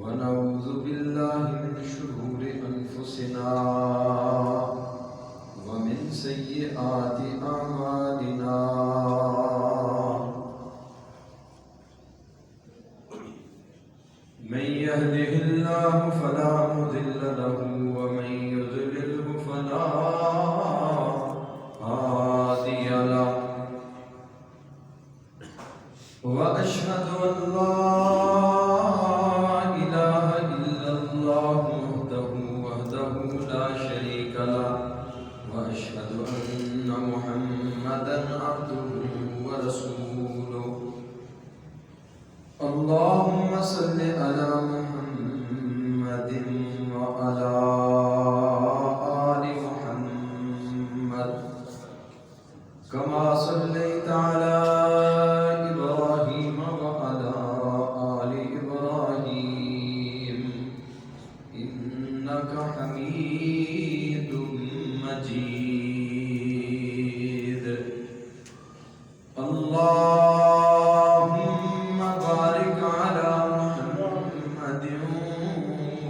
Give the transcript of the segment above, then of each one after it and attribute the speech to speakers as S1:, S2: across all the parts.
S1: ونعوذ بالله من شرور أنفسنا ومن سيئات أعمالنا من يهده الله فلا مضل له ومن يضلله فلا هادي له وأشهد أن لا إله إلا الله وحده لا شريك له وأشهد أن محمدا عبده ورسوله اللهم صل على محمد وعلى آل محمد كما صليت على إبراهيم وعلى آل إبراهيم إنك حميد مجيد اللهم بارك على محمد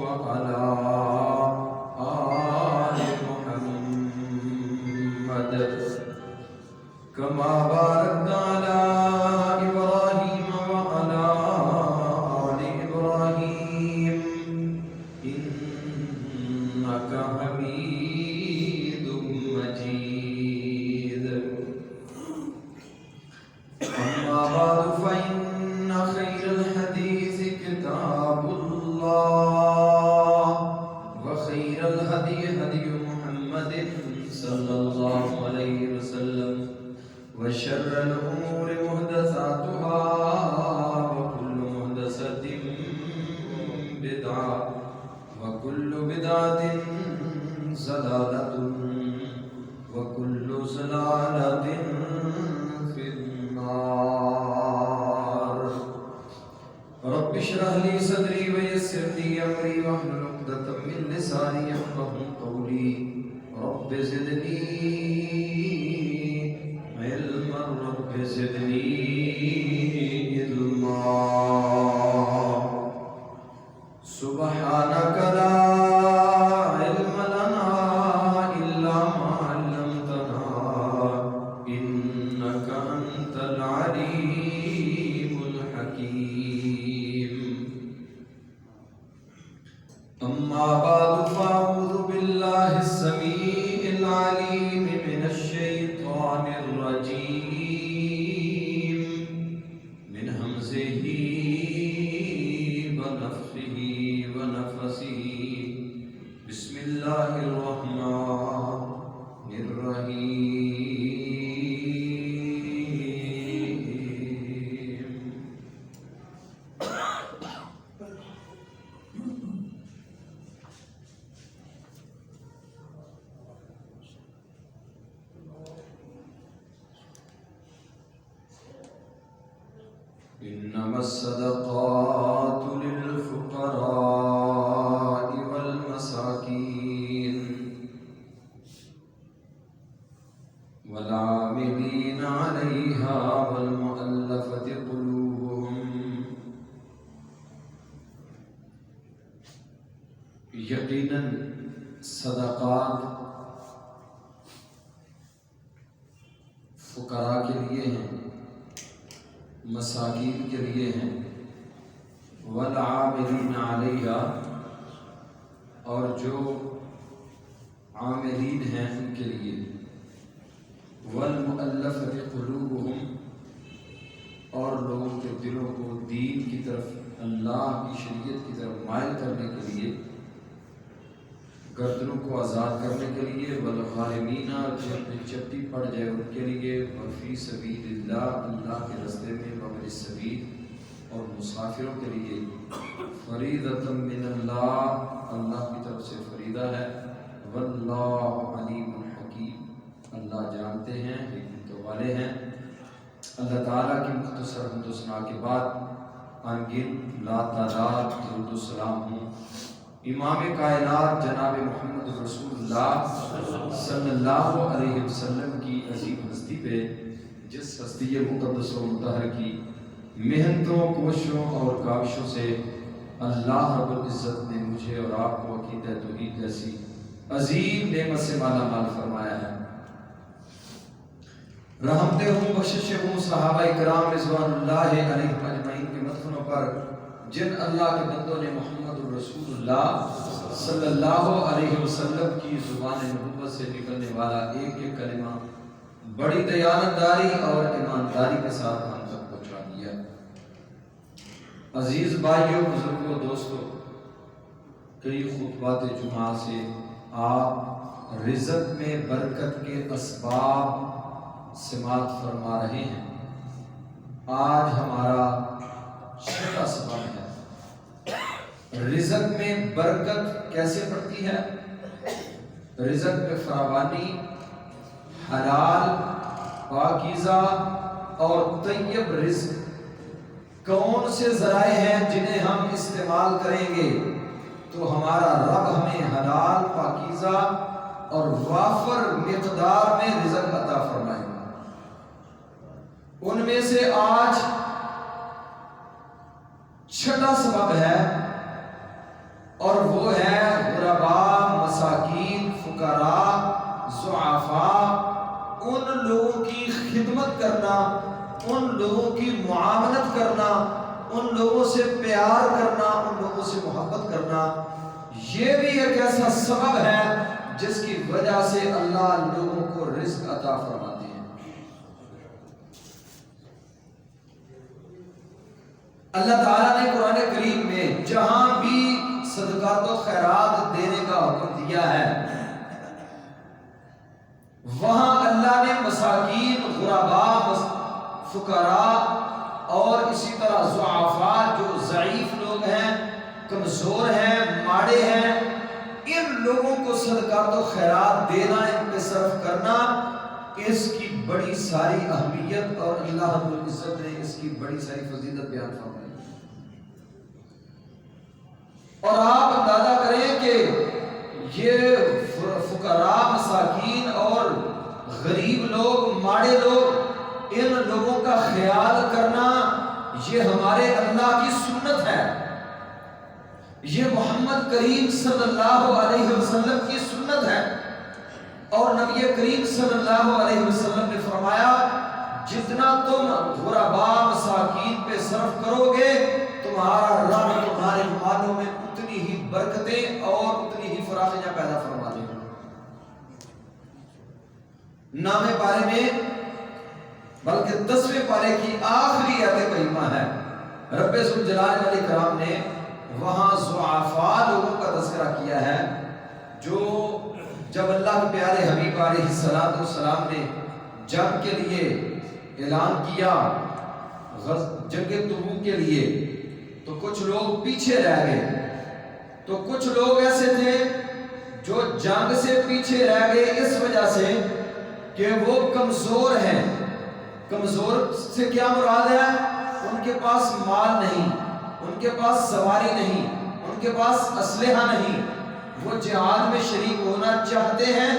S1: وعلى آل محمد كما باركت على إبراهيم وعلى آل إبراهيم إنك حميد مجيد أما بعد فإن خير الحديث كتاب الله وخير الهدي هدي محمد صلى الله عليه وسلم وشر الأمور محدثاتها وكل محدثة بدعة وكل بدعة ضلالة وكل ضلالة في النار رب اشرح لي صدري ويسر لي أمري واحلل عقدة من لساني يفقهوا قولي رب زدني علما رب زدني علما سبحانك لا علم لنا إلا ما علمتنا إنك أنت العليم الحكيم أما بعد فأعوذ بالله السميع العليم من الشيطان الرجيم من همزه ونفخه ونفسه بسم الله الرحمن الرحيم إنما الصدقات للفقراء والمساكين والعاملين عليها والمؤلفة قلوبهم یقیناً صدقات فقراء کے لیے ہیں، مساکین کے لیے ہیں، والعاملین علیہا اور جو عاملین ہیں ان کے لیے، والمؤلفۃ قلوبہم اور لوگوں کے دلوں کو دین کی طرف، اللہ کی شریعت کی طرف مائل کرنے کے لیے، گردنوں کو آزاد کرنے کے لیے، والغارمین جو اپنی چپٹی پڑ جائے ان کے لیے، وفی سبیل اللہ اللہ کے راستے میں، وابن السبیل اور مسافروں کے لیے، فریضۃ من اللہ اللہ کی طرف سے فریضہ ہے، واللہ علیم حکیم اللہ جانتے ہیں حکمت والے ہیں۔ اللہ تعالیٰ کی مختصر حمد و ثنا کے بعد انگن لا تعداد درود و سلام ہوں امام کائنات جناب محمد رسول اللہ صلی اللہ علیہ وسلم کی عظیم ہستی پہ، جس ہستی مقدس و مطہر کی محنتوں، کوششوں اور کاوشوں سے اللہ رب العزت نے مجھے اور آپ کو عقیدہ توحید جیسی عظیم نعمت سے مالا مال فرمایا ہے۔ رحمتے ہوں، بخشش ہوں صحابہ کرام رضوان اللہ علیہم اجمعین کے مدفنوں پر، جن اللہ کے بندوں نے محمد الرسول اللہ صلی اللہ علیہ وسلم کی زبان نبوت سے نکلنے والا ایک ایک کلمہ بڑی دیانتداری اور ایمانداری کے ساتھ ہم تک پہنچا دیا۔ عزیز بھائیوں، بزرگوں، دوستوں، کئی خطبات جمعہ سے آپ رزق میں برکت کے اسباب سماعت فرما رہے ہیں۔ آج ہمارا چھٹا سبب ہے رزق میں برکت کیسے بڑھتی ہے، رزق میں فراوانی، حلال، پاکیزہ اور طیب رزق کون سے ذرائع ہیں جنہیں ہم استعمال کریں گے تو ہمارا رب ہمیں حلال، پاکیزہ اور وافر مقدار میں رزق عطا فرمائے گا۔ ان میں سے آج چھٹا سبب ہے اور وہ ہے غرباء، مساکین، فقراء، ضعفاء، ان لوگوں کی خدمت کرنا، ان لوگوں کی معاملت کرنا، ان لوگوں سے پیار کرنا، ان لوگوں سے محبت کرنا۔ یہ بھی ایک ایسا سبب ہے جس کی وجہ سے اللہ لوگوں کو رزق عطا فرماتے ہیں۔ اللہ تعالیٰ نے قرآن کریم میں جہاں بھی صدقات و خیرات دینے کا حکم دیا ہے، وہاں اللہ نے مساکین، غرباء، فقراء اور اسی طرح ضعفاء، جو ضعیف لوگ ہیں، کمزور ہیں، ماڑے ہیں، ان لوگوں کو صدقات و خیرات دینا، ان پہ صرف کرنا، اس کی بڑی ساری اہمیت اور اللہ رب العزت نے اس کی بڑی ساری فضیلت بیان فرمائی۔ اور آپ اندازہ کریں کہ یہ فقراء، مساکین اور غریب لوگ، ماڑے لوگ، ان لوگوں کا خیال کرنا یہ ہمارے اللہ کی سنت ہے، یہ محمد کریم صلی اللہ علیہ وسلم کی سنت ہے۔ اور نبی کریم صلی اللہ علیہ وسلم نے فرمایا جتنا تم غرباء، مساکین پہ صرف کرو گے تمہارا رب تمہارے مالوں میں اتنی ہی برکتیں اور اتنی ہی فراخیاں پیدا فرما دے گا۔ نام پارے میں بلکہ 10ویں پارے کی آخری آیت کریمہ ہے، رب ذوالجلال والاکرام نے وہاں ضعفاء لوگوں کا تذکرہ کیا ہے جو جب اللہ کے پیارے حبیب علیہ السلام نے جنگ کے لیے اعلان کیا، جنگ تبوک کے لیے، تو کچھ لوگ پیچھے رہ گئے، تو کچھ لوگ ایسے تھے جو جنگ سے پیچھے رہ گئے اس وجہ سے کہ وہ کمزور ہیں۔ کمزور سے کیا مراد ہے؟ ان کے پاس مال نہیں، ان کے پاس سواری نہیں، ان کے پاس اسلحہ نہیں، وہ جہاد میں شریک ہونا چاہتے ہیں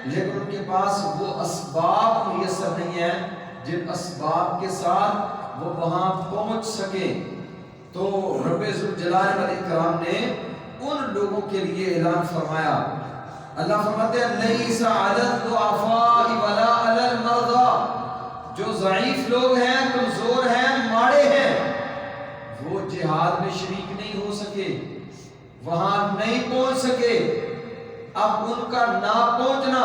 S1: لیکن ان کے پاس وہ اسباب میسر نہیں ہیں جن اسباب کے ساتھ وہ وہاں پہنچ سکے۔ تو رب ذوالجلال والاکرام نے ان لوگوں کے لیے اعلان فرمایا، اللہ فرماتے ہیں لیس علی الضعفاء ولا علی المرضى، جو ضعیف لوگ ہیں، کمزور ہیں، ماڑے ہیں، وہ جہاد میں شریک نہیں ہو سکے، وہاں نہیں پہنچ سکے۔ اب ان کا نہ پہنچنا،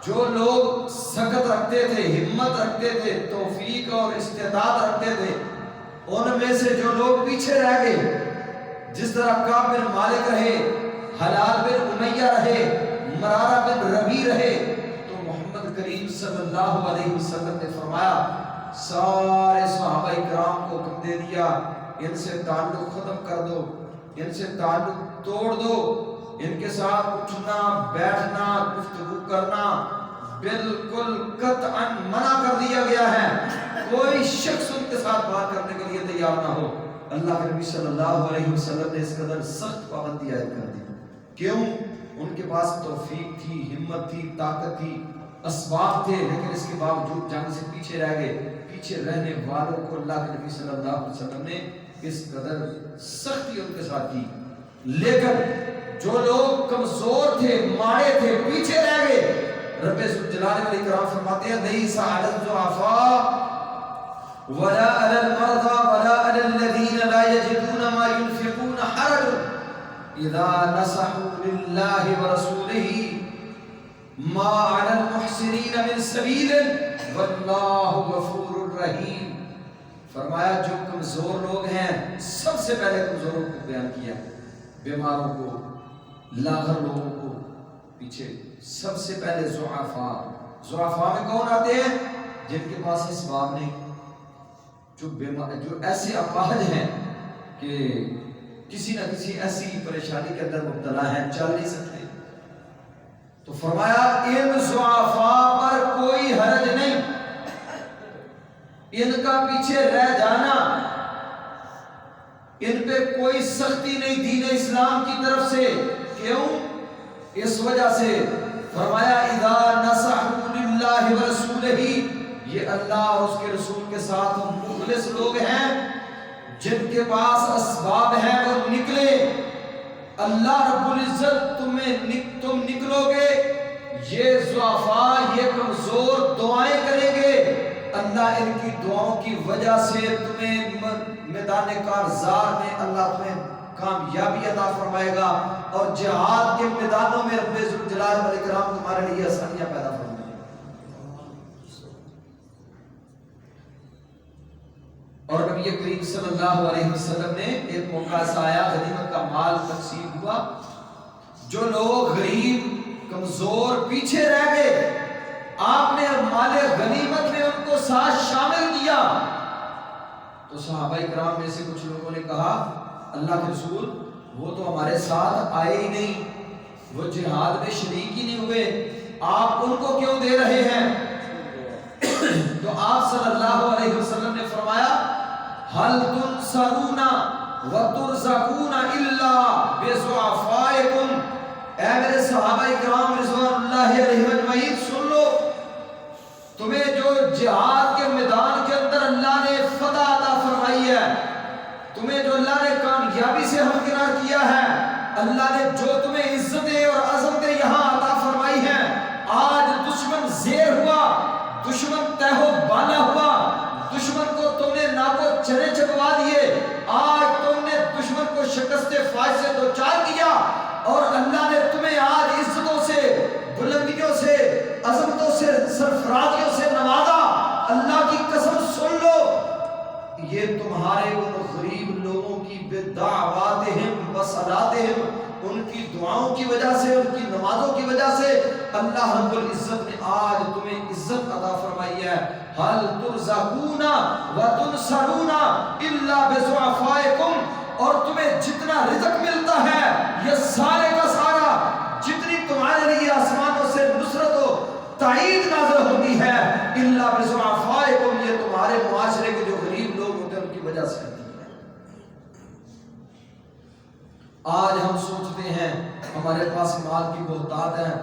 S1: جو لوگ سخت رکھتے تھے، ہمت رکھتے تھے، توفیق اور استطاعت رکھتے تھے، ان میں سے جو لوگ پیچھے رہ گئے، جس طرح کعب بن مالک رہے، حلال بن امیہ رہے، مرارہ بن ربیع رہے، تو محمد کریم صلی اللہ علیہ وسلم نے فرمایا سارے صحابہ کرام کو حکم دے دیا ان سے تعلق ختم کر دو، ان سے تعلق توڑ دو، ان کے ساتھ اٹھنا، بیٹھنا، گفتگو کرنا بالکل قطعاً منع کر دیا گیا ہے، کوئی شخص ان کے ساتھ بات کرنے کے لیے تیار نہ ہو۔ اللہ کے نبی صلی اللہ علیہ وسلم نے اس قدر سخت پابندی عائد کر دی۔ کیوں؟ ان کے پاس توفیق تھی، ہمت تھی، طاقت تھی، اسباب تھے، لیکن اس کے باوجود جنگ سے پیچھے رہ گئے۔ پیچھے رہنے والوں کو اللہ کے نبی صلی اللہ علیہ وسلم نے اس قدر سختی ان کے ساتھ کی. لیکن جو لوگ کمزور تھے، ماڑے تھے، پیچھے رہ گئے، رب ذوالجلال والاکرام فرماتے ہیں لیس علی الضعفاء ولا علی المرضى ولا علی الذین لا یجدون ما ينفقون حرج اذا نصحوا للہ ورسولہ ما علی المحسنین من سبیل واللہ غفور رحیم. فرمایا جو کمزور لوگ ہیں، سب سے پہلے کمزوروں کو بیان کیا، بیماروں کو، لاغر لوگوں کو، پیچھے سب سے پہلے ضعفاء. ضعفاء میں کون آتے ہیں؟ جن کے پاس اسباب نہیں، جو ایسے اپاہج ہیں کہ کسی نہ کسی ایسی پریشانی کے اندر مبتلا ہیں، چل نہیں سکتے. تو فرمایا ان ضعفاء پر کوئی حرج نہیں، ان کا پیچھے رہ جانا، ان پہ کوئی سختی نہیں دین اسلام کی طرف سے. کیوں؟ اس وجہ سے فرمایا اذا نصحوا للہ ورسولہ، یہ اللہ اور اس کے رسول کے ساتھ مخلص لوگ ہیں جن کے پاس اسباب ہیں وہ نکلے. اللہ رب العزت تم نکلو گے، یہ ضعفاء، یہ کمزور دعائیں کریں گے، اللہ ان کی دعاؤں کی وجہ سے تمہیں میدان کارزار میں اللہ تمہیں کامیابی عطا فرمائے گا، اور جہاد کے میدانوں میں رب ذوالجلال والاکرام تمہارے لیے آسانیاں پیدا فرمائے گا. اور نبی کریم صلی اللہ علیہ وسلم نے ایک موقع ایسا آیا، غنیمت کا مال تقسیم ہوا، جو لوگ غریب کمزور پیچھے رہ گئے، آپ نے مال غنیمت میں ان کو ساتھ شامل کیا. تو صحابہ کرام میں سے کچھ لوگوں نے کہا اللہ کے رسول وہ تو ہمارے ساتھ آئے ہی نہیں، وہ جہاد میں شریک ہی نہیں ہوئے، آپ ان کو کیوں دے رہے ہیں؟ تو آپ صلی اللہ علیہ وسلم نے فرمایا هل تنصرون وترزقون الا بضعفائکم. اے میرے صحابہ کرام رضوان اللہ علیہم اجمعین، سن لو، تمہیں جو جہاد کے میدان کے اندر اللہ نے فتح عطا فرمائی ہے، تمہیں جو اللہ نے کامیابی سے ہمکنار کیا ہے، اللہ نے جو تمہیں عزتیں اور عظمتیں یہاں عطا فرمائی ہیں، آج دشمن زیر ہوا، دشمن تہو بالا ہوا، دشمن کو تم نے ناکو چنے چکوا دیے، آج تم نے دشمن کو شکست فائز سے دوچار کیا، اور اللہ نے تمہیں آج عزتوں سے، بلندیوں سے، عظمتوں سے، سرفرازیوں سے نوازا. اللہ کی قسم سن لو، یہ تمہارے ان غریب لوگوں کی بدعواتہم وصلاتہم، ان کی دعاؤں کی وجہ سے، ان کی نمازوں کی وجہ سے اللہ رب العزت نے آج تمہیں عزت عطا فرمائی ہے. حل ترزقون وتنصرون الا بضعفائکم، اور تمہیں جتنا رزق ملتا ہے یہ سارے کا سارا، جتنی تمہارے لیے آسمانوں سے نصرت و تائید نازل ہوتی ہے، الا بضعفائکم، یہ تمہارے معاشرے کے جو غریب لوگ ہوتے ہیں ان کی وجہ سے ہوتی ہے. آج ہم سوچتے ہیں ہمارے پاس مال کی بہتات ہے،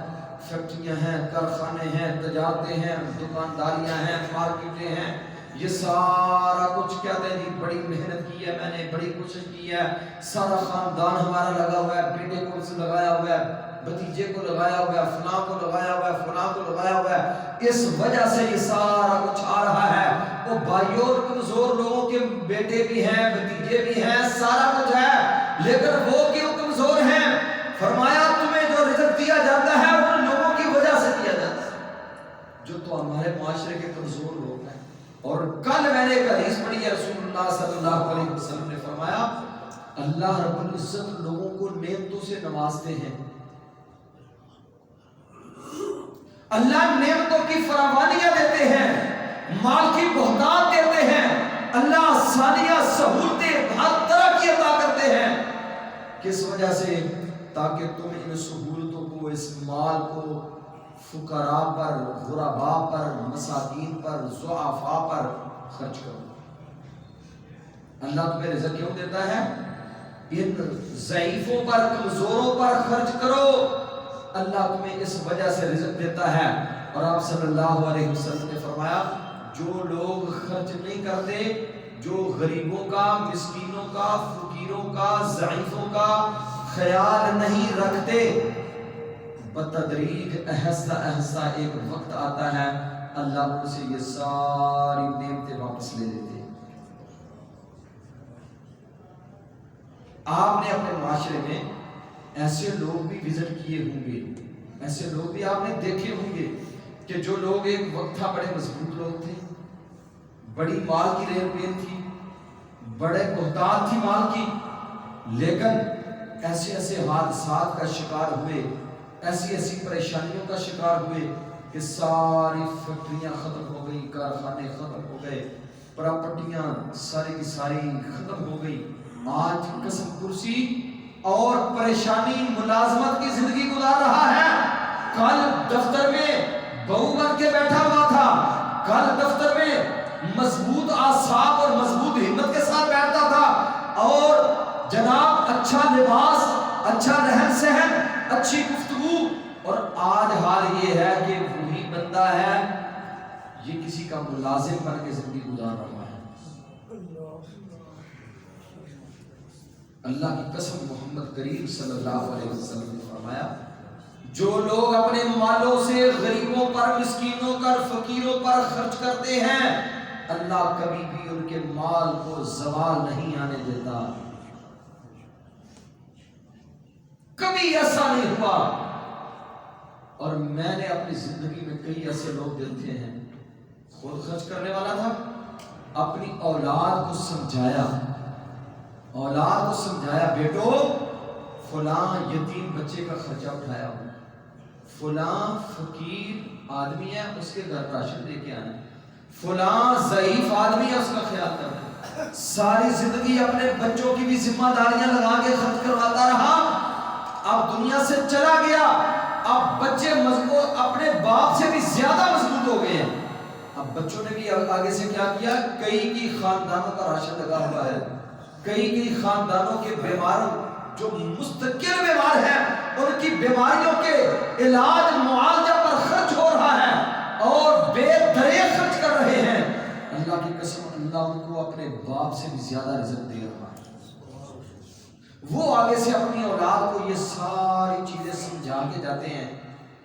S1: فیکٹریاں ہیں، کارخانے ہیں، تجارتیں ہیں، دکانداریاں ہیں، مارکیٹیں ہیں، یہ سارا کچھ کہتے ہیں جی بڑی محنت کی ہے میں نے، بڑی کوشش کی ہے، سارا خاندان ہمارا لگا ہوا ہے، بیٹے کو لگایا ہوا ہے، بھتیجے کو لگایا ہوا ہے، فلاں کو لگایا ہوا ہے، فلاں کو لگایا ہوا ہے، اس وجہ سے یہ سارا کچھ آ رہا ہے. وہ بھائیوں اور کمزور لوگوں کے بیٹے بھی ہیں، بھتیجے بھی ہیں، سارا کچھ ہے، لیکن وہ کیوں کمزور ہیں؟ فرمایا تمہیں جو رزق دیا جاتا ہے ان لوگوں کی وجہ سے دیا جاتا ہے جو تو ہمارے معاشرے کے کمزور لوگ ہیں. اور کل میں نے ایک حدیث پڑھی ہے، رسول اللہ صلی اللہ علیہ وسلم نے فرمایا اللہ رب العزت لوگوں کو نعمتوں سے نوازتے ہیں، اللہ نعمتوں کی فراوانیاں دیتے ہیں، مال کی بہتات دیتے ہیں، اللہ آسانیاں، سہولتیں ہر طرح کی عطا کرتے ہیں. کس وجہ سے؟ تاکہ تم ان سہولتوں کو، اس مال کو فقراء پر، غرباء پر، مساکین پر، ضعفاء پر خرچ کرو. اللہ تمہیں رزق کیوں دیتا ہے؟ ان ضعیفوں پر، کمزوروں پر خرچ کرو. اللہ تمہیں اس وجہ سے رزق دیتا ہے. اور آپ صلی اللہ علیہ وسلم نے فرمایا جو لوگ خرچ نہیں کرتے جو غریبوں کا، مسکینوں کا، فقیروں کا، ضعیفوں کا خیال نہیں رکھتے، بتدریج آہستہ آہستہ ایک وقت آتا ہے اللہ ان سے یہ ساری نعمتیں واپس لے لیتے ہیں۔ آپ نے اپنے معاشرے میں ایسے لوگ بھی وزٹ کیے ہوں گے، ایسے لوگ بھی آپ نے دیکھے ہوں گے کہ جو لوگ ایک وقت تھا بڑے مضبوط لوگ تھے، بڑی مال کی رین پین تھی، بڑے بہتات تھی مال کی، لیکن ایسے ایسے حادثات کا شکار ہوئے، ایسی ایسی پریشانیوں کا شکار ہوئے کہ ساری فیکٹریاں ختم ہو گئی، کارخانے ختم ہو گئے، پراپرٹیاں ساری کی ساری ختم ہو گئی۔ آج قسم کرسی اور پریشانی ملازمت کی زندگی گزار رہا ہے۔ کل دفتر میں بہو بن کے بیٹھا ہوا تھا، کل دفتر میں مضبوط اعصاب اور مضبوط ہمت کے ساتھ بیٹھتا تھا، اور جناب اچھا لباس، اچھا رہن سہن، اچھی گفتگو، اور آج حال یہ ہے کہ وہی بندہ ہے یہ کسی کا ملازم بن کے زندگی گزار رہا ہے۔ اللہ کی قسم محمد کریم صلی اللہ علیہ وسلم نے فرمایا جو لوگ اپنے مالوں سے غریبوں پر، مسکینوں پر، فقیروں پر خرچ کرتے ہیں، اللہ کبھی بھی ان کے مال کو زوال نہیں آنے دیتا۔ کبھی ایسا نہیں ہوا۔ اور میں نے اپنی زندگی میں کئی ایسے لوگ دیکھے ہیں، خود خرچ کرنے والا تھا، اپنی اولاد کو سمجھایا، اولاد کو سمجھایا بیٹو فلاں یتیم بچے کا خرچہ اٹھایا ہو، فلاں فقیر آدمی ہے اس کے گھر راشن لے کے آنا، فلاں ضعیف آدمی ہے اس کا خیال کرنا۔ ساری زندگی اپنے بچوں کی بھی ذمہ داریاں لگا کے خرچ کرواتا رہا، اب دنیا سے چلا گیا، اب بچے مضبوط اپنے باپ سے بھی زیادہ مضبوط ہو گئے ہیں۔ اب بچوں نے بھی آگے سے کیا کیا، کئی کی خاندانوں کا راشن لگا ہوا ہے، کئی خاندانوں کے بیماروں جو مستقل بیمار ہیں ان کی بیماریوں کے علاج معالجہ پر خرچ ہو رہا ہے اور بے دریغ خرچ کر رہے ہیں۔ اللہ کی قسم اللہ ان کو اپنے باپ سے بھی زیادہ رزق دے رہا ہے۔ وہ آگے سے اپنی اولاد کو یہ ساری چیزیں سمجھا کے جاتے ہیں،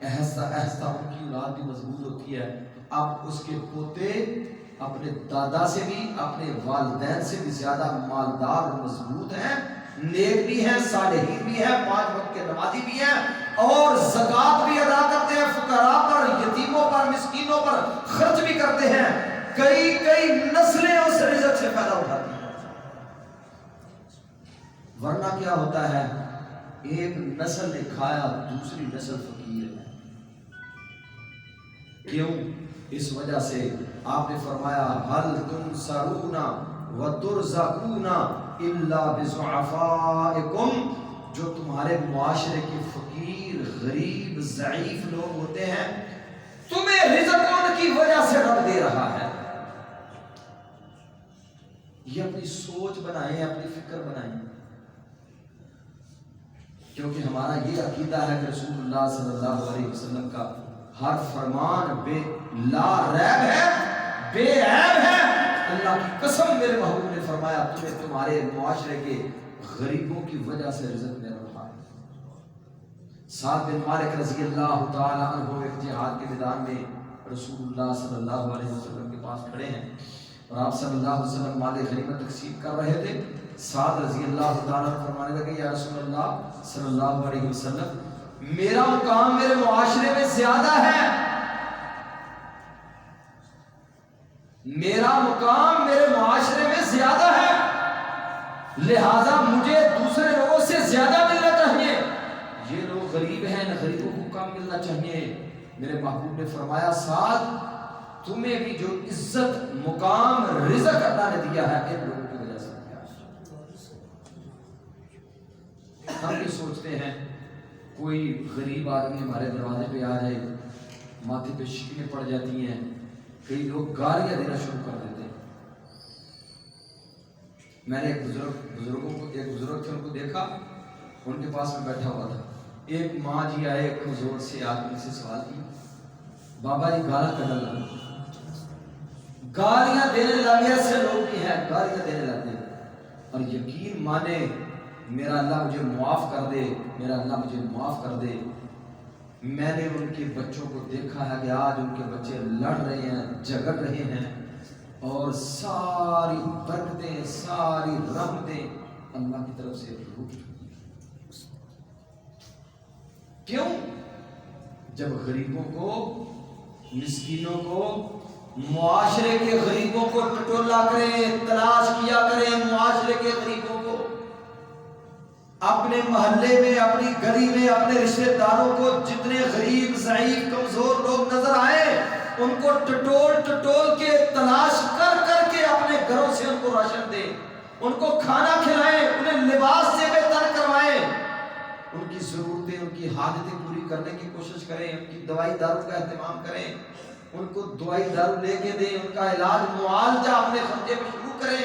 S1: آہستہ آہستہ ان کی اولاد بھی مضبوط ہوتی ہے۔ اب اس کے پوتے اپنے دادا سے بھی، اپنے والدین سے بھی زیادہ مالدار اور مضبوط ہیں، نیک بھی ہیں، صالحین بھی ہیں، 5 وقت کے نمازی بھی ہیں، اور زکوٰۃ بھی ادا کرتے ہیں، فقراء پر، یتیموں پر، مسکینوں پر خرچ بھی کرتے ہیں۔ کئی نسلیں اس رزق سے پیدا اٹھاتی ہیں۔ ورنہ کیا ہوتا ہے، ایک نسل نے کھایا دوسری نسل فقیر ہے۔ کیوں؟ اس وجہ سے آپ نے فرمایا حل تنصرون وترزقون الا بضعفائکم، جو تمہارے معاشرے کے فقیر، غریب، ضعیف لوگ ہوتے ہیں تمہیں رزق ان کی وجہ سے رب دے رہا ہے۔ یہ اپنی سوچ بنائیں، اپنی فکر بنائیں، کیونکہ ہمارا یہ عقیدہ ہے کہ رسول اللہ صلی اللہ علیہ وسلم کا ہر فرمان بے لا ریب ہے، بے عیب ہے۔ اللہ کی قسم میرے محبوب نے فرمایا تمہیں تمہارے معاشرے کے غریبوں کی وجہ سے رزق مل رہا ہے۔ سعد بن مالک رضی اللہ تعالی عنہ ایک جہاد کے میدان میں رسول اللہ صلی اللہ علیہ وسلم کے پاس کھڑے ہیں اور آپ صلی اللہ علیہ وسلم مال غنیمت تقسیم کر رہے تھے۔ سعد رضی اللہ تعالیٰ فرمانے لگے یا رسول اللہ صلی اللہ علیہ وسلم میرا مقام میرے معاشرے میں زیادہ ہے، میرا مقام میرے معاشرے میں زیادہ ہے، لہذا مجھے دوسرے لوگوں سے زیادہ ملنا چاہیے، یہ لوگ غریب ہیں، ان غریبوں کو کم ملنا چاہیے۔ میرے محبوب نے فرمایا سعد تمہیں بھی جو عزت، مقام، رزق اللہ نے دیا ہے ان لوگوں کی وجہ سے دیا ہے۔ ہم بھی سوچتے ہیں کوئی غریب آدمی ہمارے دروازے پہ آ جائے، ماتھے پہ شکنیں پڑ جاتی ہیں، کئی لوگ گالیاں دینا شروع کر دیتے ہیں۔ میں نے ایک بزرگ تھے ان کو دیکھا، ان کے پاس میں بیٹھا ہوا تھا، ایک ماں جی آئے کمزور سے آدمی سے سوال کیا، بابا جی گالا کر لگا، گالیاں دینے لگے ایسے لوگ بھی ہیں، گالیاں دینے لگے، اور یقین مانے میرا اللہ مجھے معاف کر دے، میرا اللہ مجھے معاف کر دے۔ میں نے ان کے بچوں کو دیکھا ہے کہ آج ان کے بچے لڑ رہے ہیں، جھگڑ رہے ہیں، اور ساری برکتیں، ساری رحمتیں اللہ کی طرف سے رک چکی ہیں۔ کیوں؟ جب غریبوں کو، مسکینوں کو، معاشرے کے غریبوں کو ٹٹولا کریں، تلاش کیا کریں، معاشرے کے غریبوں کو، اپنے محلے میں، اپنی گلی میں، اپنے رشتہ داروں کو جتنے غریب، ضعیف، کمزور لوگ نظر آئے ان کو ٹٹول کے تلاش کر کر کے اپنے گھروں سے ان کو راشن دیں، ان کو کھانا کھلائیں، انہیں لباس سے بے تن کروائیں، ان کی ضرورتیں، ان کی حاجتیں پوری کرنے کی کوشش کریں، ان کی دوائی دارو کا اہتمام کریں، ان کو دوائی دارو لے کے دیں، ان کا علاج معالجہ اپنے خرچے میں شروع کریں۔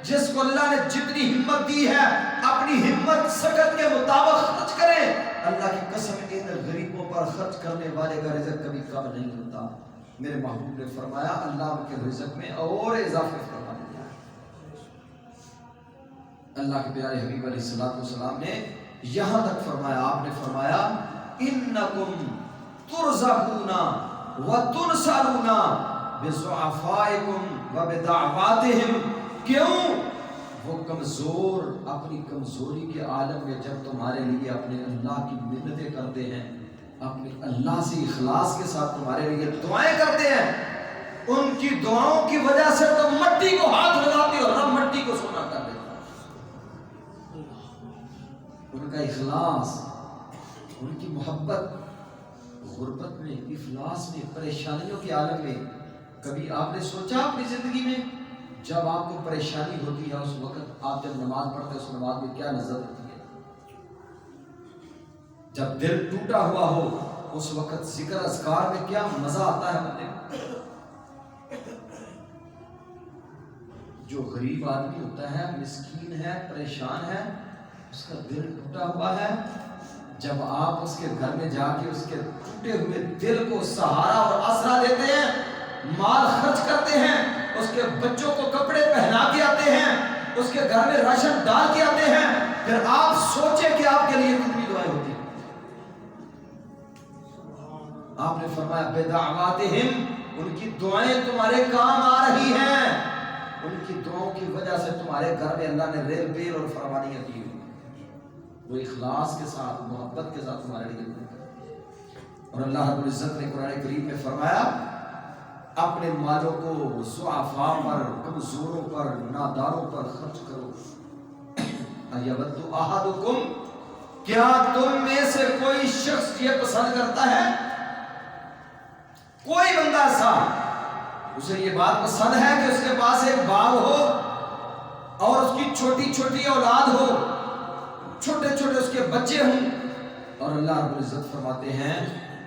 S1: جس کو اللہ نے جتنی ہمت دی ہے اپنی ہمت سکت کے مطابق خرچ کریں۔ اللہ کی قسم ان غریبوں پر خرچ کرنے والے کا رزق کبھی کم نہیں ہوتا۔ میرے محبوب نے فرمایا اللہ ان کے رزق میں اور اضافہ فرما دیا ہے۔ اللہ کے پیارے حبیب علیہ الصلوۃ والسلام نے یہاں تک فرمایا، آپ نے فرمایا انکم ترزقون وتنصرون بضعفائکم وبدعواتہم۔ کیوں؟ وہ کمزور اپنی کمزوری کے عالم میں جب تمہارے لیے اپنے اللہ کی منتیں کرتے ہیں، اپنے اللہ سے اخلاص کے ساتھ تمہارے لیے دعائیں کرتے ہیں، ان کی دعاؤں کی وجہ سے تم مٹی کو ہاتھ لگاتے ہو، رب مٹی کو سونا کر دیتا ہے۔ ان کا اخلاص، ان کی محبت، غربت میں، افلاس میں، پریشانیوں کے عالم میں، کبھی آپ نے سوچا اپنی زندگی میں جب آپ کو پریشانی ہوتی ہے اس وقت آپ جب نماز پڑھتے ہیں اس نماز میں کیا نظر ہوتی ہے؟ جب دل ٹوٹا ہوا ہو اس وقت ذکر اذکار میں کیا مزہ آتا ہے بندے کو؟ جو غریب آدمی ہوتا ہے، مسکین ہے، پریشان ہے، اس کا دل ٹوٹا ہوا ہے، جب آپ اس کے گھر میں جا کے اس کے ٹوٹے ہوئے دل کو سہارا اور آسرا دیتے ہیں، مال خرچ کرتے ہیں، اس کے بچوں کو کپڑے پہنا کے آتے ہیں، اس کے گھر میں راشن ڈال کے آتے ہیں، پھر آپ سوچیں کہ آپ کے لیے کتنی دعائیں ہوتی ہیں۔ آپ نے فرمایا بدعواتہم، ان کی دعائیں تمہارے کام آ رہی ہیں، ان کی دعاؤں کی وجہ سے تمہارے گھر میں اللہ نے ریل بیل اور فراوانیاں دی ہوئی، وہ اخلاص کے ساتھ، محبت کے ساتھ تمہارے لیے کرتے۔ اور اللہ رب العزت نے قرآن کریم میں فرمایا اپنے مالوں کو ضعفاء پر، کمزوروں پر، ناداروں پر خرچ کرو۔ ایود احدکم، کیا تم میں سے کوئی شخص یہ پسند کرتا ہے، کوئی بندہ ایسا اسے یہ بات پسند ہے کہ اس کے پاس ایک باغ ہو اور اس کی چھوٹی چھوٹی اولاد ہو، چھوٹے چھوٹے اس کے بچے ہوں، اور اللہ رب العزت فرماتے ہیں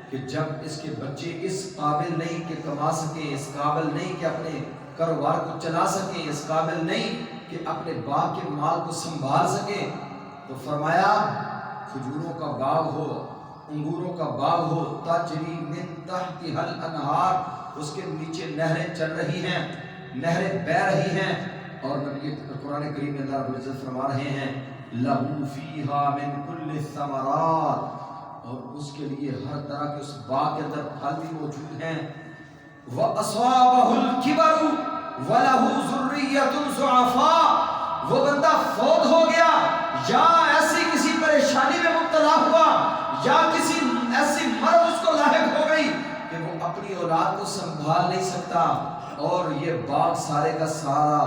S1: کہ جب اس کے بچے اس قابل نہیں کہ کما سکیں، اس قابل نہیں کہ اپنے کاروبار کو چلا سکیں، اس قابل نہیں کہ اپنے باغ کے مال کو سنبھال سکیں، تو فرمایا کھجوروں کا باغ ہو، انگوروں کا باغ ہو، تجری من تحتها الانہار، اس کے نیچے نہریں چل رہی ہیں، نہریں بہہ رہی ہیں، اور نبی قرآن کریم میں اللہ رب العزت فرما رہے ہیں لَهُ فِيهَا مِن كُلِّ الثَّمَرَاتِ، اور اس کے لیے ہر طرح کے اس باغ کے اندر پھل بھی موجود ہیں۔ وَأَصَابَهُ الْكِبَرُ وَلَهُ ذُرِّيَّةٌ ضُعَفَاءُ، وہ بندہ فوت ہو گیا یا ایسی کسی پریشانی میں مبتلا ہوا یا کسی ایسی مرض اس کو لاحق ہو گئی کہ وہ اپنی اولاد کو سنبھال نہیں سکتا، اور یہ باغ سارے کا سارا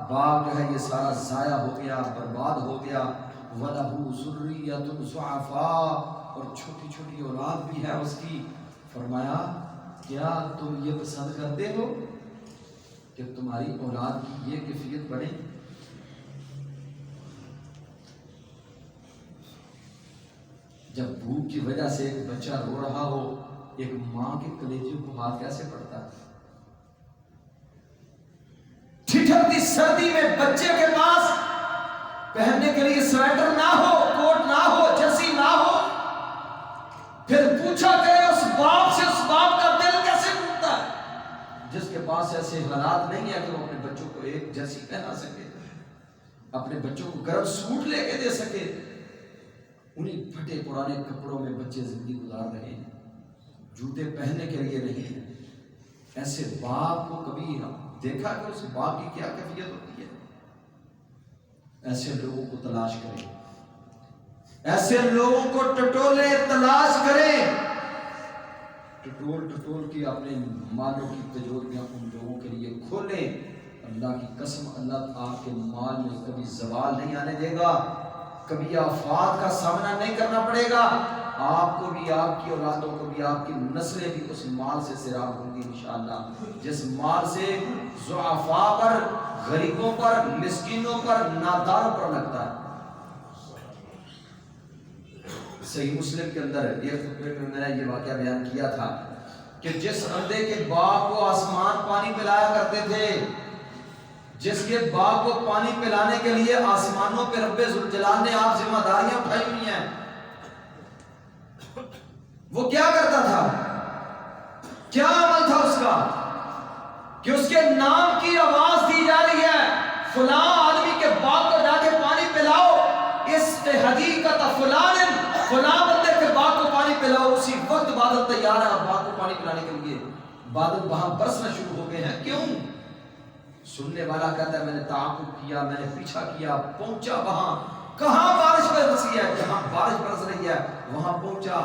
S1: باغ جو ہے یہ سارا ضائع ہو گیا، برباد ہو گیا۔ وَلَهُ ذُرِّيَّةٌ ضُعَفَاءُ، اور چھوٹی چھوٹی اولاد بھی ہے اس کی۔ فرمایا کیا تم یہ پسند کرتے ہو کہ تمہاری اولاد کی یہ کیفیت بنے؟ جب بھوک کی وجہ سے ایک بچہ رو رہا ہو، ایک ماں کے کلیجے کو ہاتھ کیسے پڑتا ہے؟ ٹھٹھرتی سردی میں بچے کے پاس پہننے کے لیے سویٹر نہ ہو، کوٹ نہ ہو، جرسی نہ ہو، پھر پوچھا کرے اس باپ سے، اس باپ کا دل کیسے ٹوٹتا ہے جس کے پاس ایسے حالات نہیں ہے کہ وہ اپنے بچوں کو ایک جرسی پہنا سکے، اپنے بچوں کو گرم سوٹ لے کے دے سکے، انہیں پھٹے پرانے کپڑوں میں بچے زندگی گزار رہے ہیں، جوتے پہننے کے لیے نہیں ہیں۔ ایسے باپ کو کبھی دیکھا کہ اس باپ کی کیا کیفیت ہوتی ہے؟ ایسے لوگوں کو تلاش کریں، ایسے لوگوں کو ٹٹولے تلاش کریں، ٹٹول کے اپنے مالوں کی تجوریاں ان لوگوں کے لیے کھولیں۔ اللہ کی قسم، اللہ آپ کے مال میں کبھی زوال نہیں آنے دے گا، کبھی آفات کا سامنا نہیں کرنا پڑے گا، آپ کو بھی، آپ کی اولادوں کو بھی، آپ کی نسلیں بھی اس مال سے سیراب ہوں گی انشاءاللہ، جس مال سے ضعفاء پر، غریبوں پر، مسکینوں پر، ناداروں پر لگتا ہے۔ صحیح مسلم کے اندر ایک خطبے میں میں نے یہ واقعہ بیان کیا تھا کہ جس بندے کے باپ کو آسمان پانی پلایا کرتے تھے، جس کے باپ کو پانی پلانے کے لیے آسمانوں پہ رب ذوالجلال نے آپ ذمہ داریاں اٹھائی ہوئی ہیں، وہ کیا کرتا تھا؟ کیا عمل تھا اس کا کہ اس کے نام کی آواز دی جا رہی ہے، فلاں آدمی کے باپ کو جا کے پانی پلاؤ، اس حقیقت فلاں بندے کے باپ کو پانی پلاؤ، اسی وقت بادل تیار ہے باپ کو پانی پلانے کے لیے۔ بادل وہاں برسنا شروع ہو گئے ہیں، کیوں؟ سننے والا کہتا ہے میں نے تعاقب کیا، میں نے پیچھا کیا، پہنچا وہاں، کہاں بارش برسی ہے؟ جہاں بارش برس رہی ہے وہاں پہنچا،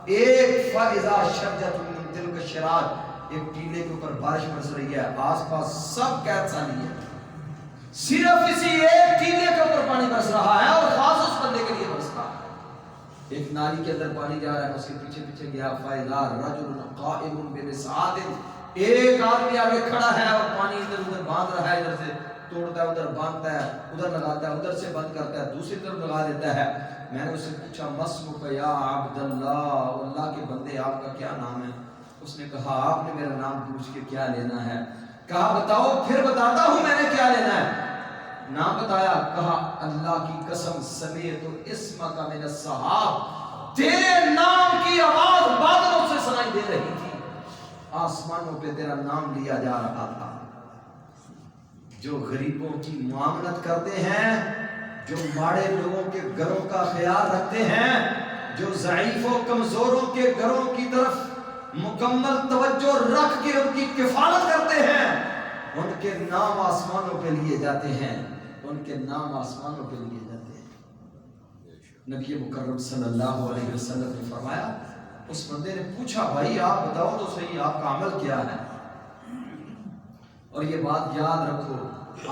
S1: ایک فائزہ شرجت من تلک الشراج، ایک ٹیلے کے اوپر بارش برس رہی ہے، آس پاس سب قید سالی ہے، صرف اسی ایک ٹیلے کے اوپر پانی برس رہا ہے اور خاص اس بندے کے لیے برس رہا ہے۔ ایک نالی کے اندر پانی جا رہا ہے، اس کے پیچھے پیچھے گیا، فائزہ رجل قائم بمسعاد، ایک آدمی آگے کھڑا ہے اور پانی ادھر ادھر باندھ رہا ہے، ادھر سے توڑتا ہے، ادھر باندھتا ہے، ادھر لگاتا ہے، ادھر سے بند کرتا ہے، دوسری طرف لگا دیتا ہے۔ میں نے اس سے پوچھا مسمک یا عبداللہ، اللہ کے بندے آپ کا کیا نام ہے؟ اس نے کہا آپ نے میرا نام پوچھ کے کیا لینا ہے؟ کہا بتاؤ پھر بتاتا ہوں میں نے کیا لینا ہے۔ نام بتایا، کہا اللہ کی قسم سمیت اسمک من السحاب، تیرے نام کی آواز بادلوں سے سنائی دے رہی تھی، آسمانوں پہ تیرا نام لیا جا رہا تھا۔ جو غریبوں کی معاملت کرتے ہیں، جو ماڑے لوگوں کے گھروں کا خیال رکھتے ہیں، جو ضعیف و کمزوروں کے گھروں کی طرف مکمل توجہ رکھ کے ان کی کفالت کرتے ہیں، ان کے نام آسمانوں پہ لیے جاتے ہیں، ان کے نام آسمانوں پہ لیے جاتے ہیں۔ نبی مکرم صلی اللہ علیہ وسلم نے فرمایا، اس بندے نے پوچھا بھائی آپ بتاؤ تو صحیح آپ کا عمل کیا ہے؟ اور یہ بات یاد رکھو،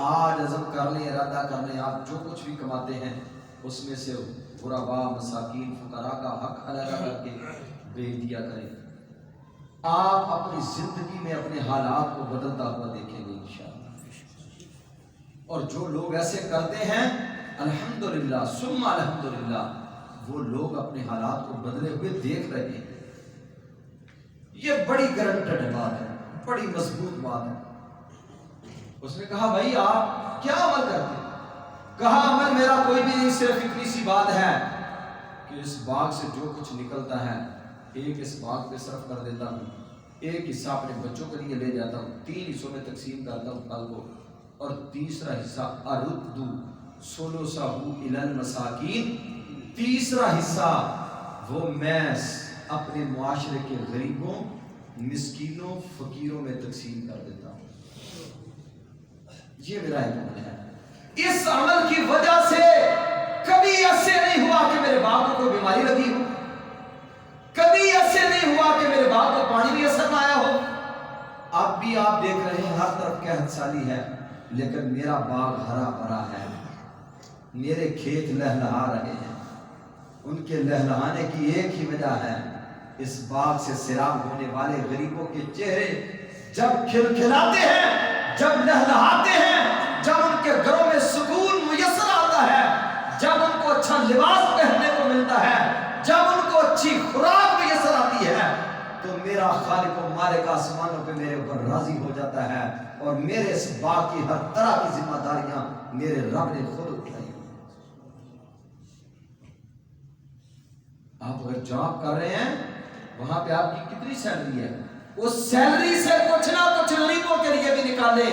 S1: آج عزم کر لیں، ارادہ کر لیں، آپ جو کچھ بھی کماتے ہیں اس میں سے غرباء، مساکین، فقراء کا حق ادا کر کے بھیج دیا کریں۔ آپ اپنی زندگی میں اپنے حالات کو بدلتا ہوا دیکھیں گے انشاءاللہ۔ اور جو لوگ ایسے کرتے ہیں الحمدللہ ثم الحمدللہ، وہ لوگ اپنے حالات کو بدلے ہوئے دیکھ رہے ہیں۔ یہ بڑی گارنٹڈ بات ہے، بڑی مضبوط بات ہے۔ اس نے کہا بھائی آپ کیا عمل کرتے ہیں؟ کہا عمل میرا کوئی بھی نہیں، صرف اتنی سی بات ہے کہ اس باغ سے جو کچھ نکلتا ہے ایک اس باغ پہ صرف کر دیتا ہوں، ایک حصہ اپنے بچوں کے لیے لے جاتا ہوں، 3 حصوں میں تقسیم کرتا ہوں کل کو، اور تیسرا حصہ اردو ثلثہ الی المساکین، تیسرا حصہ وہ میں اپنے معاشرے کے غریبوں، مسکینوں، فقیروں میں تقسیم کر دیتا ہوں۔ یہ میرا عمل ہے۔ اس عمل کی وجہ سے کبھی ایسے نہیں ہوا کہ میرے باپ کو کوئی بیماری لگی ہو، کبھی ایسے نہیں ہوا کہ میرے باپ کو پانی بھی اثر نہ آیا ہو۔ اب بھی آپ دیکھ رہے ہیں ہر طرف قحط سالی ہے، لیکن میرا باغ ہرا بھرا ہے، میرے کھیت لہلہا رہے ہیں۔ ان کے لہلہانے کی ایک ہی وجہ ہے، اس باغ سے سیراب ہونے والے غریبوں کے چہرے جب کھلکھلاتے ہیں، جب لہلہاتے ہیں، جب ان کے گھروں میں سکون میسر آتا ہے، جب ان کو اچھا لباس پہننے کو ملتا ہے، جب ان کو اچھی خوراک میسر آتی ہے، تو میرا خالق و مالک آسمانوں پہ میرے اوپر راضی ہو جاتا ہے، اور میرے اس باغ کی ہر طرح کی ذمہ داریاں میرے رب نے خود اٹھائی۔ آپ اگر جاب کر رہے ہیں، وہاں پہ آپ کی کتنی سیلری ہے؟
S2: اس سیلری سے کچھ نہ کچھ غریبوں کے لیے بھی نکالے.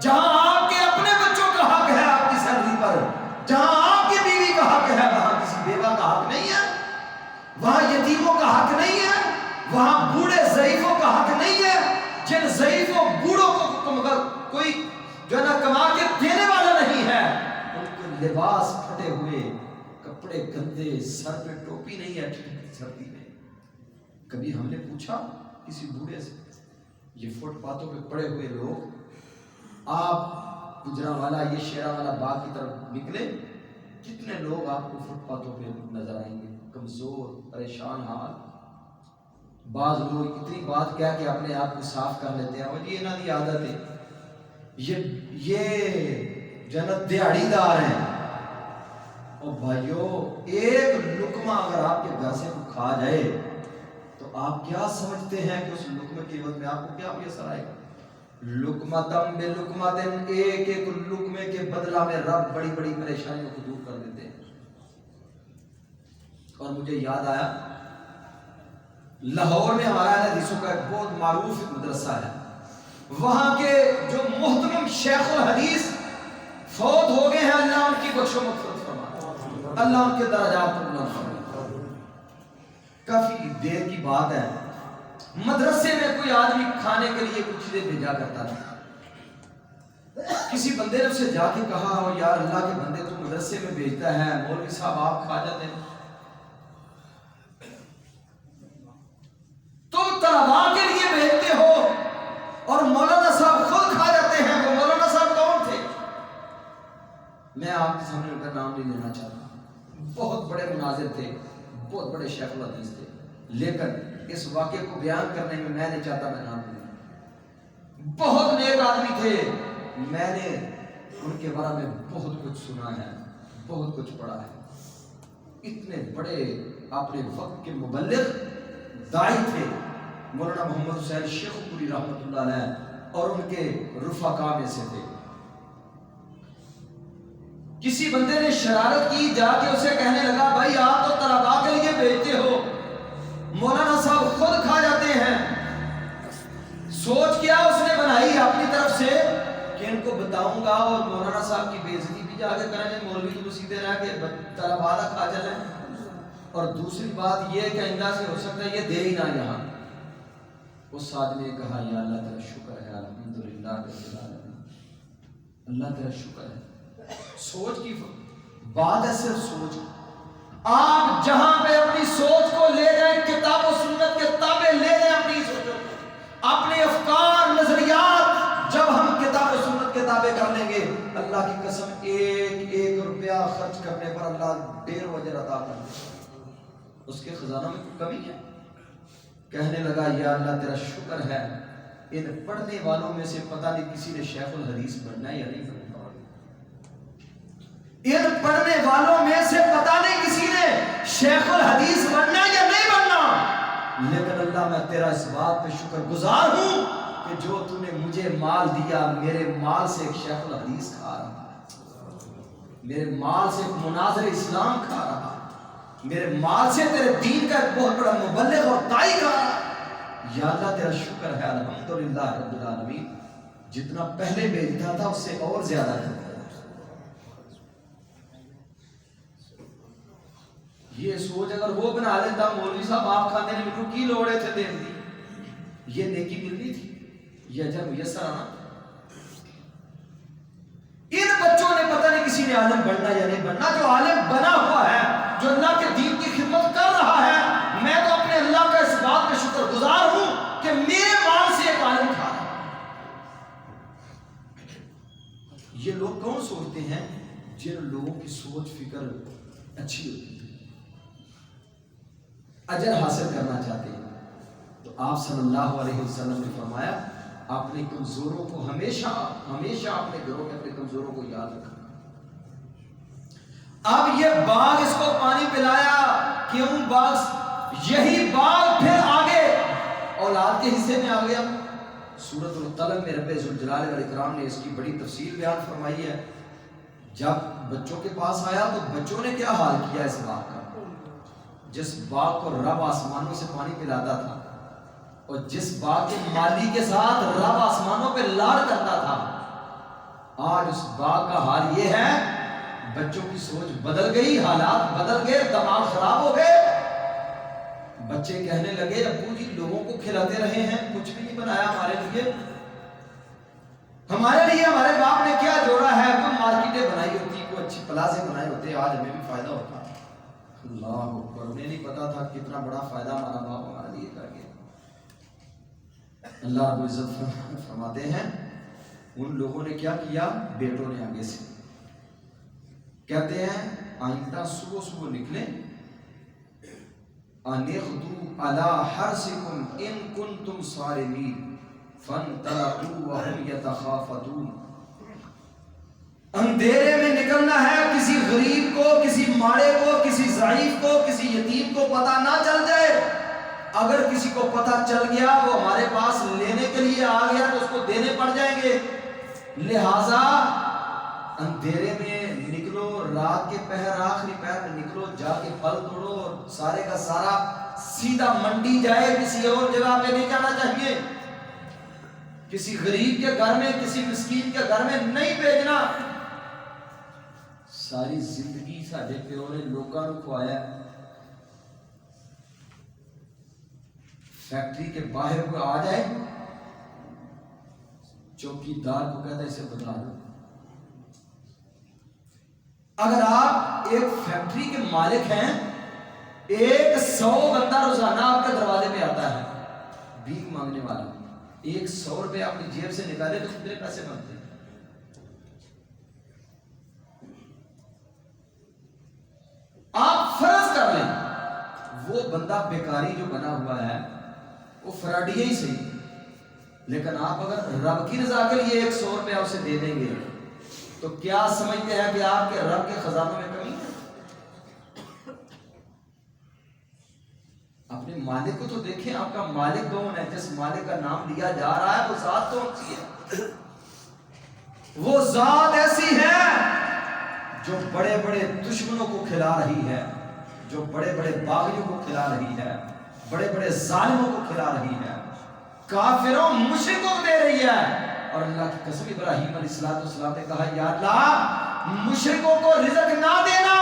S2: جہاں آپ کے اپنے بچوں کا حق ہے آپ کی سیلری پر، جہاں آپ کی بیوی کا حق ہے وہاں کسی بیوہ کا حق نہیں ہے، وہاں یتیموں کا حق نہیں ہے، وہاں بوڑھے ضعیفوں کا حق نہیں ہے. جن ضعیفوں بوڑھوں کو کوئی جو ہے نا کما کے دینے والا نہیں ہے، ان کے لباس پھٹے ہوئے، کپڑے گندے، سر پہ ٹوپی نہیں ہے سردی میں. کبھی ہم نے پوچھا کسی بوڑھے سے، یہ فٹ پاتھوں پہ پڑے ہوئے لوگ، آپ گجرانوالا یہ شیراوالا باغ کی طرف نکلے، کتنے لوگ آپ کو فٹ پاتھوں پہ نظر آئیں گے، کمزور، پریشان حال. بعض لوگ اتنی بات کہہ کے اپنے آپ کو صاف کر لیتے ہیں، اور یہ انہوں کی عادت ہے، یہ جنت دیہڑی دار ہیں. اور بھائیو ایک لقمہ اگر آپ کے گھر سے کھا جائے تو آپ کیا سمجھتے ہیں کہ اس لقمے کی عوض میں آپ کو کیا میسر آئے گا؟ لقمتم بلقمتن، ایک ایک لقمے کے بدلہ میں رب بڑی بڑی پریشانیوں کو دور کر دیتے ہیں. اور مجھے یاد آیا لاہور میں ہمارا حدیثوں کا ایک بہت معروف مدرسہ ہے، وہاں کے جو محترم شیخ الحدیث فوت ہو گئے ہیں، اللہ ان کی بخش و مغفرت فرمائے، اللہ ان کے درجات پر بلند فرمائے. کافی دیر کی بات ہے، مدرسے میں کوئی آدمی کھانے کے لیے کچھ چیزیں بھیجا کرتا تھا. کسی بندے نے اسے جا کے کہا، اور یار اللہ کے بندے تو مدرسے میں بھیجتا ہے، مولوی صاحب آپ کھا جاتے ہیں. تم طلباء کے لیے بھیجتے ہو اور مولانا صاحب خود کھا جاتے ہیں. وہ مولانا صاحب کون تھے؟ میں آپ کے سامنے ان کا نام نہیں لینا چاہتا، بہت بڑے مناظر تھے، بہت بڑے شیخ الحدیث تھے، لیکن اس واقعے کو بیان کرنے میں نہیں چاہتا میں نام لوں. بہت نیک آدمی تھے، میں نے ان کے بارے میں بہت کچھ سنا ہے، بہت کچھ پڑھا ہے. اتنے بڑے اپنے وقت کے مبلغ داعی تھے مولانا محمد حسین شیخ پوری رحمۃ اللہ علیہ، اور ان کے رفقا میں سے تھے. کسی بندے نے شرارت کی، جا کے اسے کہنے لگا بھائی آپ تو طلباء کے لیے بھیجتے ہو، مولانا صاحب خود کھا جاتے ہیں. سوچ کیا اس نے بنائی اپنی طرف سے کہ ان کو بتاؤں گا اور مولانا صاحب کی بے عزتی بھی جا کے کریں گے، مولوی تو سیدھے رہ کے طلباء کھا جائیں. اور دوسری بات یہ کہ آئندہ سے ہو سکتا ہے یہ دے ہی نہ یہاں. اس آدمی نے کہا یا اللہ تیرا شکر ہے، الحمدللہ رب العالمین، اللہ تیرا شکر ہے. سوچ کی بات ہے، صرف سوچ. آپ جہاں پہ اپنی سوچ کو لے جائیں، کتاب و سنت کے تابع لے جائیں اپنی سوچوں کو، اپنے افکار نظریات جب ہم کتاب و سنت کے تابع کر لیں گے، اللہ کی قسم ایک ایک روپیہ خرچ کرنے پر اللہ 1.5 اجر عطا کر دے. اس کے خزانوں میں کوئی کمی ہے؟ کہنے لگا یا اللہ تیرا شکر ہے، ان پڑھنے والوں میں سے پتہ نہیں کسی نے شیخ الحدیث بننا ہے یا نہیں بننا. ان پڑھنے والوں میں سے پتہ نہیں کسی نے شیخ الحدیث بننا یا نہیں بننا، لیکن اللہ میں تیرا اس بات پہ شکر گزار ہوں کہ جو تو نے مجھے مال دیا، میرے مال سے ایک شیخ الحدیث کھا رہا ہے، میرے مال سے ایک مناظر اسلام کھا رہا ہے، میرے مال سے تیرے دین کا ایک بہت بڑا مبلغ اور داعی کھا رہا ہے. یا اللہ تیرا شکر ہے، الحمدللہ رب العالمین، جتنا پہلے بھیجتا تھا اس سے اور زیادہ کرتا. یہ سوچ اگر وہ بنا لیتا مولوی صاحب آپ کھانے نے میرے کی لوڑے تھے دین دی، یہ نیکی ملنی تھی، یہ اجر میسر آنا. ان بچوں نے پتہ نہیں کسی نے عالم بننا یا نہیں بننا. جو عالم بنا ہوا ہے، جو اللہ کے دین کی خدمت کر رہا ہے، میں تو اپنے اللہ کا اس بات پہ شکر گزار ہوں کہ میرے مال سے ایک عالم کھا رہا ہے. یہ لوگ کون سوچتے ہیں؟ جن لوگوں کی سوچ فکر اچھی ہوتی ہے، اجر حاصل کرنا چاہتے ہیں. تو آپ صلی اللہ علیہ وسلم نے فرمایا اپنے کمزوروں کو ہمیشہ ہمیشہ اپنے گھروں میں اپنے کمزوروں کو یاد رکھنا. اب یہ باغ اس کو پانی پلایا، کیوں باغ؟ یہی باغ پھر آگے اولاد کے حصے میں آ گیا. سورۃ القلم میں رب ذوالجلال والاکرام نے اس کی بڑی تفصیل بیان فرمائی ہے. جب بچوں کے پاس آیا تو بچوں نے کیا حال کیا اس باغ کا. جس باغ کو رب آسمانوں سے پانی پلاتا تھا، اور جس باغ کے مالی کے ساتھ رب آسمانوں پہ لاڑ کرتا تھا، آج اس باغ کا حال یہ ہے، بچوں کی سوچ بدل گئی، حالات بدل گئے، دماغ خراب ہو گئے۔ بچے کہنے لگے ابو جی لوگوں کو کھلاتے رہے ہیں، کچھ بھی نہیں بنایا ہمارے لیے، ہمارے باپ نے کیا جوڑا ہے؟ کوئی مارکیٹیں بنائی ہوتی، کوئی اچھی پلازے بنائے ہوتے، آج ہمیں بھی فائدہ ہوتا۔ اللہ اکبر، انہیں نہیں پتا تھا کتنا بڑا فائدہ ہمارا باپ ہمارے لیے کر گیا۔ اللہ رب العزت فرماتے ہیں ان لوگوں نے کیا کیا؟ بیٹوں نے آگے سے کہتے ہیں آئندہ صبح صبح نکلیں، انِغْدُوا عَلَىٰ حَرْثِكُمْ إِن كُنتُمْ صَارِمِينَ فَانْطَلَقُوا وَهُمْ يَتَخَافَتُونَ۔ اندھیرے میں نکلنا ہے، کسی غریب کو، کسی ماڑے کو، کسی ضعیف کو، کسی یتیم کو پتہ نہ چل جائے۔ اگر کسی کو پتہ چل گیا وہ ہمارے پاس لینے کے لیے آ گیا تو اس کو دینے پڑ جائیں گے، لہٰذا اندھیرے میں نکلو، رات کے پہر آخری پہر میں نکلو، جا کے پھل توڑو اور سارے کا سارا سیدھا منڈی جائے، کسی اور جگہ پہ نہیں جانا چاہیے، کسی غریب کے گھر میں، کسی مسکین کے گھر میں نہیں بھیجنا۔ ساری زندگی ساڈے پیو نے لوکاں نوں کھوایا، فیکٹری کے باہر کوئی آ جائے، چوکی دار کو کہتا ہے اسے بدلا دو۔ اگر آپ ایک فیکٹری کے مالک ہیں، 100 بندہ روزانہ آپ کے دروازے پہ آتا ہے بھیک مانگنے والا، 100 روپے اپنی جیب سے نکالے تو کتنے پیسے بنتے ہیں؟ آپ فرض کر لیں وہ بندہ بیکاری جو بنا ہوا ہے وہ فراڈی ہی صحیح، لیکن آپ اگر رب کی رضا کے لیے 100 روپے اسے دے دیں گے تو کیا سمجھتے ہیں کہ آپ کے رب کے خزانوں میں کمی ہے؟ اپنے مالک کو تو دیکھیں، آپ کا مالک کون ہے؟ جس مالک کا نام لیا جا رہا ہے وہ ذات کون سی ہے؟ وہ ذات ایسی ہے جو بڑے بڑے دشمنوں کو کھلا رہی ہے، جو بڑے بڑے باغیوں کو کھلا رہی ہے، بڑے بڑے ظالموں کو کھلا رہی ہے، کافروں مشرکوں کو دے رہی ہے۔ اور اللہ کی قسم ابراہیم علیہ السلام نے کہا یا اللہ مشرکوں کو رزق نہ دینا،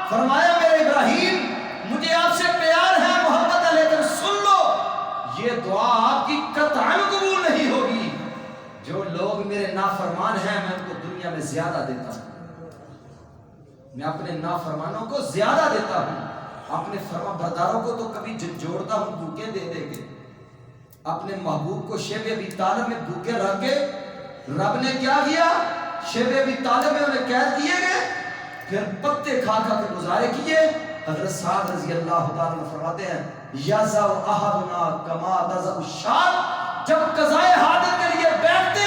S2: فرمایا میرے ابراہیم مجھے آپ سے پیار ہے، محبت ہے، لیکن سن لو یہ دعا آپ کی قطعاً قبول نہیں ہوگی۔ جو لوگ میرے نافرمان ہیں میں ان کو دنیا میں زیادہ دیتا ہوں، میں اپنے نافرمانوں کو زیادہ دیتا ہوں، اپنے فرما برداروں کو تو کبھی جھنجھوڑتا ہوں بھوکے دے دے کے۔ اپنے محبوب کو شیب ابی طالب میں بھوکے رکھ کے رب نے کیا کیا؟ شیب ابی طالب میں انہیں قید کیے گئے، پھر پتے کھا کھا کے گزارے کیے۔ حضرت سعد رضی اللہ تعالیٰ عنہ فرماتے ہیں یَزَعُ أَحَدُنَا كَمَا تَزَعُ الشَّاةُ، جب قضائے حاجت کے لیے بیٹھتے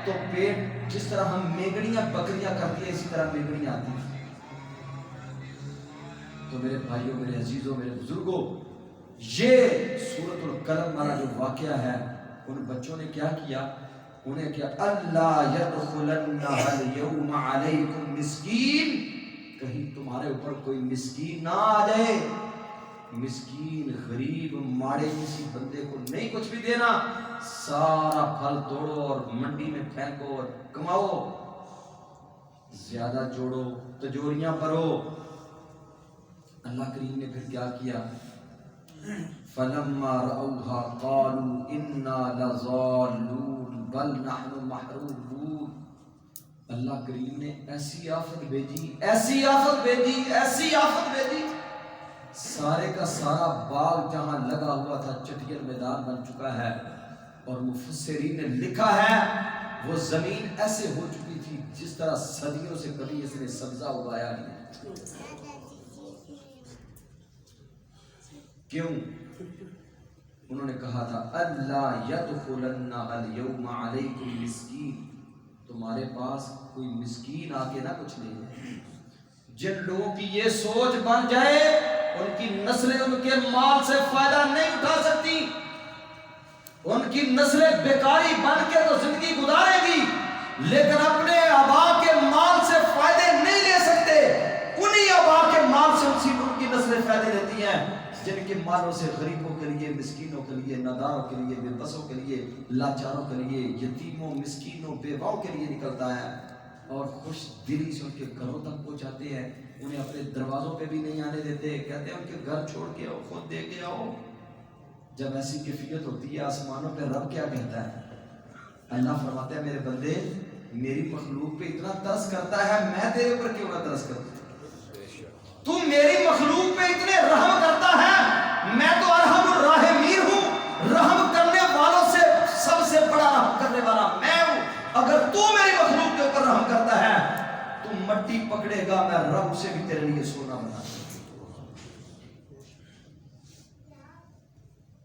S2: تو پیٹ جس طرح ہم میگڑیاں بکریاں کرتی ہیں اسی طرح میگڑیاں آتی ہیں۔ تو میرے بھائیوں، میرے عزیزوں، میرے بزرگوں، یہ سورۃ القلم والا جو واقعہ ہے، ان بچوں نے کیا کیا؟ انہیں کیا اللہ يدخلنها اليوم علیکم مسکین، کہیں تمہارے اوپر کوئی مسکین نہ آ جائے۔ مسکین، غریب، ماڑے کسی بندے کو نہیں کچھ بھی دینا، سارا پھل توڑو اور منڈی میں پھینکو اور کماؤ، زیادہ جوڑو، تجوریاں بھرو۔ اللہ کریم نے پھر کیا کیا؟ فَلَمَّا رَأَوْهَا قَالُوا إِنَّا لَضَالُّونَ بَلْ نَحْنُ مَحْرُومُونَ۔ اللہ کریم نے ایسی آفت بھیجی، ایسی آفت بھیجی، ایسی آفت بھیجی، سارے کا سارا باغ جہاں لگا ہوا تھا چٹیل میدان بن چکا ہے، اور مفسرین نے لکھا ہے وہ زمین ایسے ہو چکی تھی جس طرح صدیوں سے کبھی اس نے سبزہ اگایا نہیں۔ کیوں؟ انہوں نے کہا تھا اللہ يدخلنها اليوم علیکم مسکین، تمہارے پاس کوئی مسکین آ کے نہ کچھ لے جائے۔ جن لوگوں کی یہ سوچ بن جائے ان کی نسلیں ان کے مال سے فائدہ نہیں اٹھا سکتی، ان کی نسلیں بیکاری بن کے تو زندگی گزارے گی لیکن اپنے آبا کے مال سے فائدے نہیں لے سکتے۔ انہی آبا کے مال سے ان کی نسلیں فائدے لیتی ہیں جن کے مالوں سے غریبوں کے لیے، مسکینوں کے لیے، ناداروں کے لیے، بے بسوں کے لیے، لاچاروں کے لیے، یتیموں، مسکینوں، بیواؤں کے لیے نکلتا ہے، اور خوش دلی سے ان کے گھروں تک پہنچاتے ہیں، انہیں اپنے دروازوں پہ بھی نہیں آنے دیتے، کہتے ہیں ان کے گھر چھوڑ کے آؤ، خود دے کے آؤ۔ جب ایسی کیفیت ہوتی ہے آسمانوں پہ رب کیا کہتا ہے؟ اللہ فرماتا ہے میرے بندے میری مخلوق پہ اتنا ترس کرتا ہے، میں تیرے پر کیوں نہ ترس کرتا؟ تو میری مخلوق پہ اتنے رحم کرتا ہے، میں تو ارحم الراحمین ہوں، رحم کرنے والوں سے سب سے بڑا رحم کرنے والا میں ہوں۔ اگر تو میری مخلوق کے اوپر رحم کرتا ہے تو مٹی پکڑے گا، میں رب سے بھی تیرے لیے سونا بنا دوں۔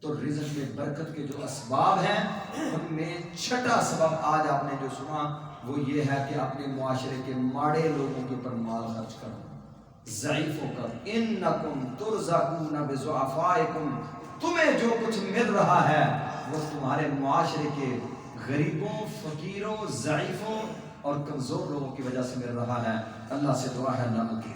S2: تو رزق میں برکت کے جو اسباب ہیں ان میں چھٹا سبب آج آپ نے جو سنا وہ یہ ہے کہ اپنے معاشرے کے ماڑے لوگوں کے اوپر مال خرچ کرو، ضعیفوں پر۔ انکم ترزقون بضعفائکم، تمہیں جو کچھ مل رہا ہے وہ تمہارے معاشرے کے غریبوں، فقیروں، ضعیفوں اور کمزور لوگوں کی وجہ سے مل رہا ہے۔ اللہ سے دعا ہے اللہ کی